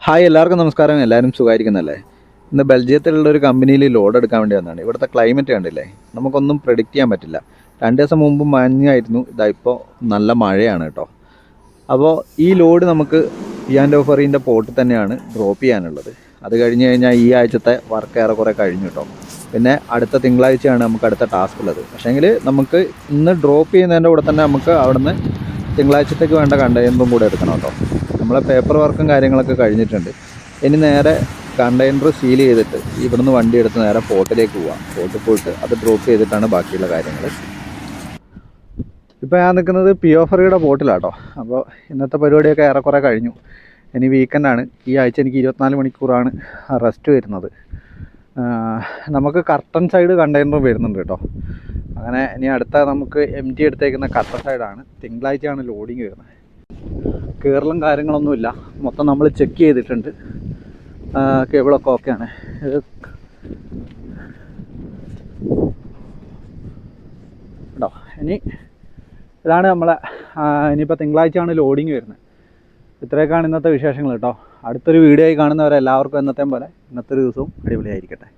Hi, എല്ലാവർക്കും നമസ്കാരം. എല്ലാവരും സുഖമായിരിക്കുന്നല്ലേ? ഇന്ന് ബെൽജിയത്തിലുള്ള ഒരു കമ്പനിയിൽ ലോഡ് എടുക്കാൻ വേണ്ടി വന്നതാണ്. ഇവിടുത്തെ ക്ലൈമറ്റ് കണ്ടില്ലേ, നമുക്കൊന്നും പ്രെഡിക്റ്റ് ചെയ്യാൻ പറ്റില്ല. 2 ദിവസം മുമ്പ് മഞ്ഞായിരുന്നു, ഇപ്പോൾ നല്ല മഴയാണ് കേട്ടോ. അപ്പോൾ ഈ ലോഡ് നമുക്ക് ഇയാൻഡോഫറിൻ്റെ പോർട്ടിൽ തന്നെയാണ് ഡ്രോപ്പ് ചെയ്യാനുള്ളത്. അത് കഴിഞ്ഞ് കഴിഞ്ഞാൽ ഈ ആഴ്ചത്തെ വർക്ക് ഏറെക്കുറെ കഴിഞ്ഞു കേട്ടോ. പിന്നെ അടുത്ത തിങ്കളാഴ്ചയാണ് നമുക്ക് അടുത്ത ടാസ്ക് ഉള്ളത്. പക്ഷേങ്കിൽ നമുക്ക് ഇന്ന് ഡ്രോപ്പ് ചെയ്യുന്നതിൻ്റെ കൂടെ തന്നെ നമുക്ക് അവിടുന്ന് തിങ്കളാഴ്ചത്തേക്ക് വേണ്ട കണ്ടെയ്നറും കൂടെ എടുക്കണം കേട്ടോ. നമ്മളെ പേപ്പർ വർക്കും കാര്യങ്ങളൊക്കെ കഴിഞ്ഞിട്ടുണ്ട്. ഇനി നേരെ കണ്ടെയ്നർ സീൽ ചെയ്തിട്ട് ഇവിടുന്ന് വണ്ടി എടുത്ത് നേരെ പോർട്ടിലേക്ക് പോവാം. പോർട്ടിൽ പോയിട്ട് അത് ഡ്രോപ്പ് ചെയ്തിട്ടാണ് ബാക്കിയുള്ള കാര്യങ്ങൾ. ഇപ്പോൾ ഞാൻ നിൽക്കുന്നത് പിയോഫറിയുടെ പോർട്ടിലാട്ടോ. അപ്പോൾ ഇന്നത്തെ പരിപാടിയൊക്കെ ഏറെക്കുറെ കഴിഞ്ഞു. ഇനി വീക്കെൻഡാണ്. ഈ ആഴ്ച എനിക്ക് 24 മണിക്കൂറാണ് റെസ്റ്റ് വരുന്നത്. നമുക്ക് കർട്ടൻ സൈഡ് കണ്ടെയ്നർ വരുന്നുണ്ട് കേട്ടോ. അങ്ങനെ ഇനി അടുത്ത നമുക്ക് MT എടുത്തേക്കുന്ന കർട്ടൻ സൈഡാണ്. തിങ്കളാഴ്ചയാണ് ലോഡിങ് വരുന്നത്. കേരളം കാര്യങ്ങളൊന്നുമില്ല, മൊത്തം നമ്മൾ ചെക്ക് ചെയ്തിട്ടുണ്ട്. കേബിളൊക്കെ ഓക്കെയാണ്. കേട്ടോ, ഇതാണ് നമ്മളെ ഇനിയിപ്പോൾ തിങ്കളാഴ്ചയാണ് ലോഡിങ് വരുന്നത്. ഇത്രയൊക്കെയാണ് ഇന്നത്തെ വിശേഷങ്ങൾ കേട്ടോ. അടുത്തൊരു വീഡിയോ ആയി കാണുന്നവരെ എല്ലാവർക്കും എന്നത്തെയും പോലെ ഇന്നത്തെ ഒരു ദിവസവും അടിപൊളിയായിരിക്കട്ടെ.